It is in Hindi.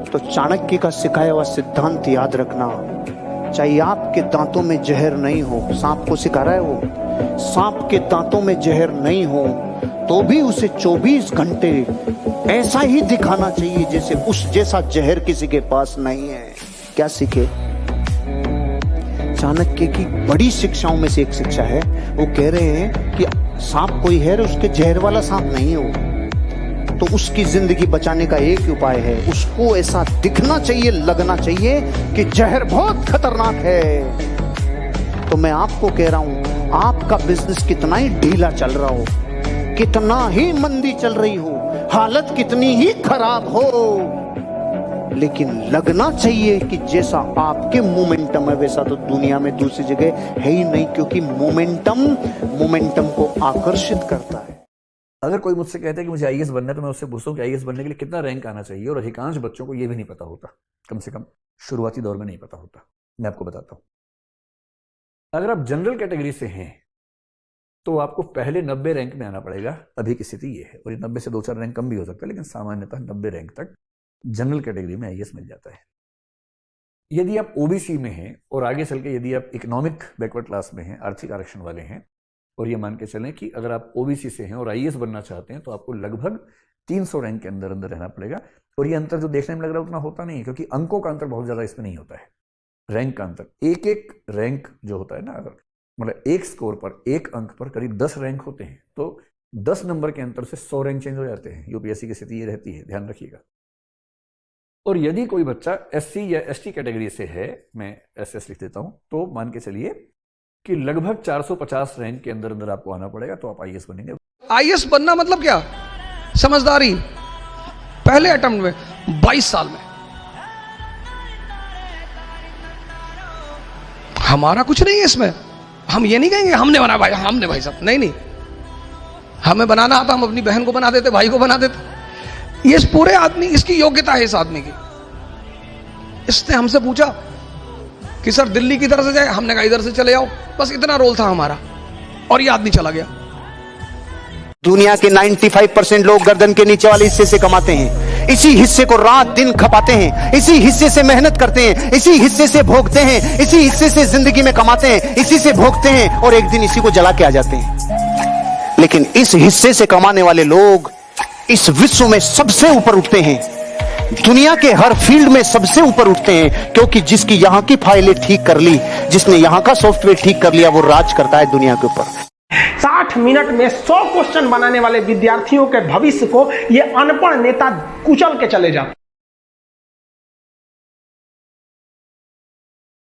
तो चाणक्य का सिखाया हुआ सिद्धांत याद रखना, चाहे आपके दांतों में जहर नहीं हो, सांप को सिखा रहा है वो, सांप के दांतों में जहर नहीं हो तो भी उसे 24 घंटे ऐसा ही दिखाना चाहिए जैसे उस जैसा जहर किसी के पास नहीं है। क्या सीखे? चाणक्य की बड़ी शिक्षाओं में से एक शिक्षा है, वो कह रहे हैं कि सांप कोई है, उसके जहर वाला सांप नहीं है वो, तो उसकी जिंदगी बचाने का एक ही उपाय है, उसको ऐसा दिखना चाहिए, लगना चाहिए कि जहर बहुत खतरनाक है। तो मैं आपको कह रहा हूं, आपका बिजनेस कितना ही ढीला चल रहा हो, कितना ही मंदी चल रही हो, हालत कितनी ही खराब हो, लेकिन लगना चाहिए कि जैसा आपके मोमेंटम है वैसा तो दुनिया में दूसरी जगह है ही नहीं, क्योंकि मोमेंटम को आकर्षित करता है। अगर कोई मुझसे कहता है कि मुझे आईएएस बनना है तो मैं उससे पूछता हूँ कि आईएएस बनने के लिए कितना रैंक आना चाहिए, और अधिकांश बच्चों को यह भी नहीं पता होता, कम से कम शुरुआती दौर में नहीं पता होता। मैं आपको बताता हूँ, अगर आप जनरल कैटेगरी से हैं तो आपको पहले 90 रैंक में आना पड़ेगा। अभी की स्थिति ये है, और ये 90 से 2-4 रैंक कम भी हो सकता है, लेकिन सामान्यतः 90 रैंक तक जनरल कैटेगरी में आईएएस मिल जाता है। यदि आप ओबीसी में हैं और आगे चल के यदि आप इकोनॉमिक बैकवर्ड क्लास में हैं, आर्थिक आरक्षण वाले हैं, और ये मान के चलें कि अगर आप ओबीसी से हैं और आईएएस बनना चाहते हैं तो आपको लगभग 300 रैंक के अंदर अंदर रहना पड़ेगा। और ये अंतर जो देखने में लग रहा है उतना होता नहीं है, क्योंकि अंकों का अंतर बहुत ज्यादा इसमें नहीं होता है, रैंक का अंतर। एक एक रैंक जो होता है ना, अगर मतलब एक स्कोर पर, एक अंक पर करीब 10 रैंक होते हैं, तो 10 नंबर के अंतर से 100 रैंक चेंज हो जाते हैं। यूपीएससी की स्थिति ये रहती है, ध्यान रखिएगा। और यदि कोई बच्चा एससी या एसटी कैटेगरी से है, मैं एसएस लिख देता हूं, तो मान के चलिए कि लगभग 450 रैंक के अंदर अंदर आपको आना पड़ेगा, तो आप आईएएस बनेंगे। आईएएस बनना मतलब क्या? समझदारी। पहले अटेम्प्ट में 22 साल में। हमारा कुछ नहीं है इसमें, हम ये नहीं कहेंगे हमने बना भाई, हमने भाई साहब, नहीं, हमें बनाना आता, हम अपनी बहन को बना देते, भाई को बना देते। ये पूरे आदमी, इसकी योग्यता है इस आदमी की। इसने हमसे पूछा कि सर दिल्ली की तरफ से जाए, हमने कहा इधर से चले जाओ, बस इतना रोल था हमारा, और ये आदमी चला गया। दुनिया के 95% लोग गर्दन के नीचे वाले हिस्से से कमाते हैं, इसी हिस्से को रात दिन खपाते हैं, इसी हिस्से से मेहनत करते हैं, इसी हिस्से से भोगते हैं, इसी हिस्से से जिंदगी में कमाते हैं, इसी से भोगते हैं, और एक दिन इसी को जला के आ जाते हैं। लेकिन इस हिस्से से कमाने वाले लोग इस विश्व में सबसे ऊपर उठते हैं, दुनिया के हर फील्ड में सबसे ऊपर उठते हैं, क्योंकि जिसकी यहां की फाइलें ठीक कर ली, जिसने यहां का सॉफ्टवेयर ठीक कर लिया, वो राज करता है दुनिया के ऊपर। 60 मिनट में 100 क्वेश्चन बनाने वाले विद्यार्थियों के भविष्य को ये अनपढ़ नेता कुचल के चले जाते।